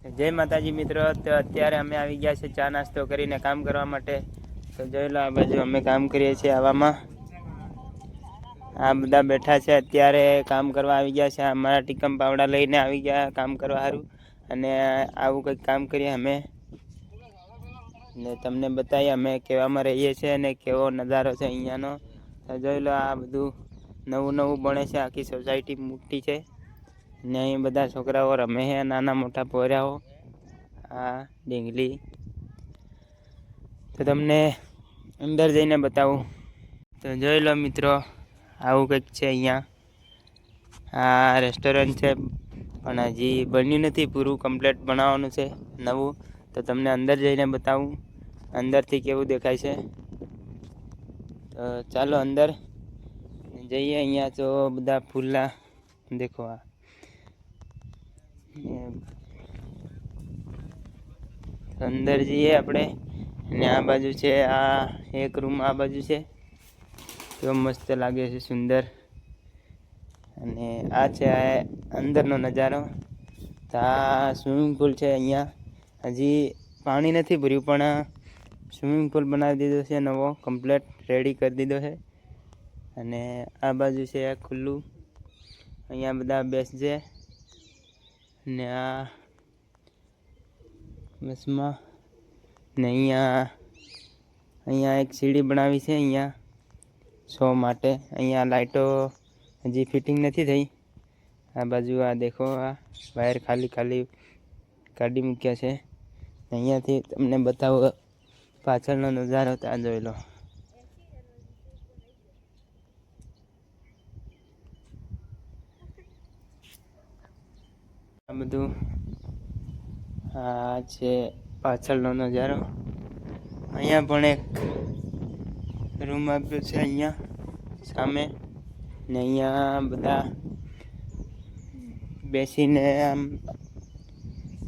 જય માતાજી મિત્રો। તો અત્યારે અમે આવી ગયા છે ચા નાસ્તો કરીને કામ કરવા માટે। તો જોઈ લો આ બાજુ અમે કામ કરીએ છીએ। આવામાં આ બધા બેઠા છે, અત્યારે કામ કરવા આવી ગયા છે। અમારા ટીકમ પાવડા લઈને આવી ગયા કામ કરવા સારું। અને આવું કંઈક કામ કરીએ અમે ને તમને બતાવીએ અમે કેવામાં રહીએ છીએ અને કેવો નજારો છે અહીંયાનો। તો જોઈ લો આ બધું નવું નવું બને છે, આખી સોસાયટી મોટી છે ને અહીં બધા છોકરાઓ રમે છે, નાના મોટા પોયરાઓ। આ ડીંગલી તો તમને અંદર જઈને બતાવું। તો જોઈ લો મિત્રો આવું કંઈક છે અહીંયા। આ રેસ્ટોરન્ટ છે પણ હજી બન્યું નથી, પૂરું કમ્પ્લીટ બનાવવાનું છે નવું। તો તમને અંદર જઈને બતાવું અંદરથી કેવું દેખાય છે। તો ચાલો અંદર જઈએ। અહીંયા તો બધા ફૂલના દેખો આ અંદર જઈએ આપણે। અને આ બાજુ છે, આ એક રૂમ આ બાજુ છે, તો મસ્ત લાગે છે, સુંદર। અને આ છે આ અંદરનો નજારો। તો આ સ્વિમિંગ પુલ છે અહીંયા। હજી પાણી નથી ભર્યું પણ સ્વિમિંગ પુલ બનાવી દીધો છે નવો, કમ્પ્લીટ રેડી કરી દીધો છે। અને આ બાજુ છે આ ખુલ્લું, અહીંયા બધા બેસજે। ને આ બસમાં ને અહીંયા એક સીડી બનાવી છે અહીંયા શો માટે। અહીંયા લાઈટો હજી ફિટિંગ નથી થઈ। આ બાજુ આ દેખો, આ વાયર ખાલી ખાલી કાઢી મૂક્યા છે। અહીંયાથી તમને બતાવો પાછળનો નજારો, ત્યાં જોઈ લો। આ બધું આ છે પાછળનો નજારો। અહીંયા પણ એક રૂમ આપ્યો છે અહીંયા સામે, ને અહીંયા બધા બેસીને આમ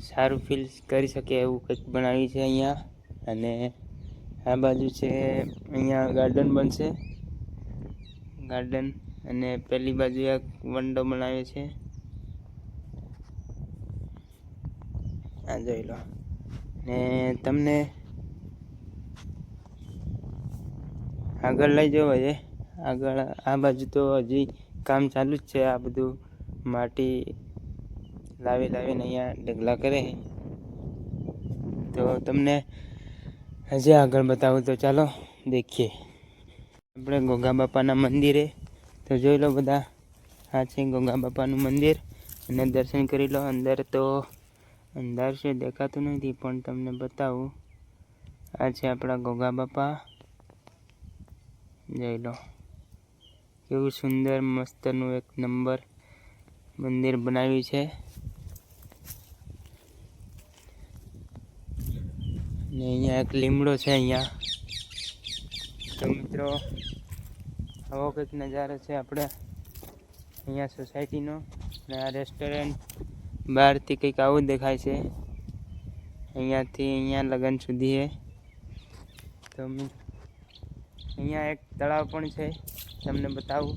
સારું ફીલ કરી શકે એવું કંઈક બનાવ્યું છે અહીંયા। અને આ બાજુ છે અહીંયા ગાર્ડન બનશે, ગાર્ડન। અને પેલી બાજુ એક વંડો બનાવ્યો છે, આ જોઈ લો। ને તમને આગળ લઈ જાઓ છે, આગળ આ બાજુ તો હજી કામ ચાલુ જ છે। આ બધું માટી લાવીને અહીંયા ઢગલા કરે। તો તમને હજી આગળ બતાવું, તો ચાલો દેખીએ આપણે ગોગા બાપાના મંદિરે। તો જોઈ લો બધા, આ છે ગોગા બાપાનું મંદિર અને દર્શન કરી લો। અંદર તો અંધાર છે, દેખાતું નથી, પણ તમને બતાવું। આ છે આપણા ગોગા બાપા, જોઈ લો કેવું સુંદર મસ્તનું એક નંબર મંદિર બનાવ્યું છે। ને અહીંયા એક લીમડો છે અહીંયા। તો મિત્રો આવો કંઈક નજારો છે આપણે અહીંયા સોસાયટીનો। ને આ રેસ્ટોરન્ટ બહારથી કંઈક આવું દેખાય છે, અહીંયાથી અહીંયા લગન સુધી છે। તો અહીંયા એક તળાવ પણ છે, તમને બતાવું।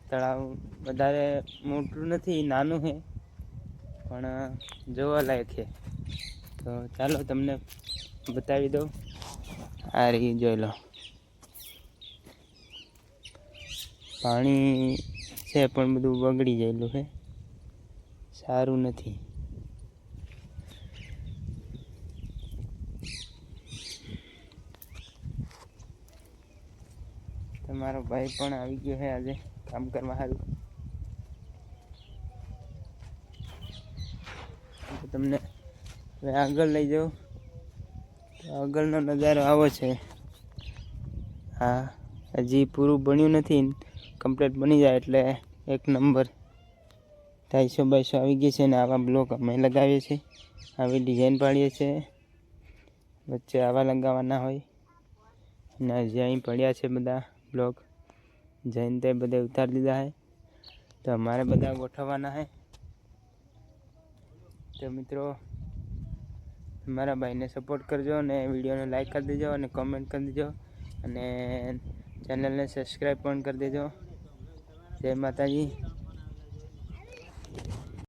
તળાવ વધારે મોટું નથી, નાનું છે, પણ જોવાલાયક છે। તો ચાલો તમને બતાવી દઉં। આ રહી જોઈ લો, પાણી છે પણ બધું બગડી ગયેલું છે, સારું નથી। તમારો ભાઈ પણ આવી ગયો છે આજે કામ કરવા સારું। તો તમને હવે આગળ લઈ જાઉં, તો આગળનો નજારો આવો છે। હા, હજી પૂરું બન્યું નથી, કમ્પ્લીટ બની જાય એટલે એક નંબર 250 આવી ગઈ છે। ને આવા બ્લોક અમે લગાવીએ છીએ, આવી ડિઝાઇન પાડીએ છીએ, વચ્ચે આવા લગાવવાના હોય। અને હજી અહીં પડ્યા છે બધા બ્લોક, જઈને તે બધે ઉતારી દીધા છે, તો અમારે બધા ગોઠવવાના છે। તો મિત્રો તમારા ભાઈને સપોર્ટ કરજો અને વિડીયોને લાઈક કરી દેજો અને કોમેન્ટ કરી દેજો અને ચેનલને સબસ્ક્રાઈબ પણ કરી દેજો। જય માતાજી।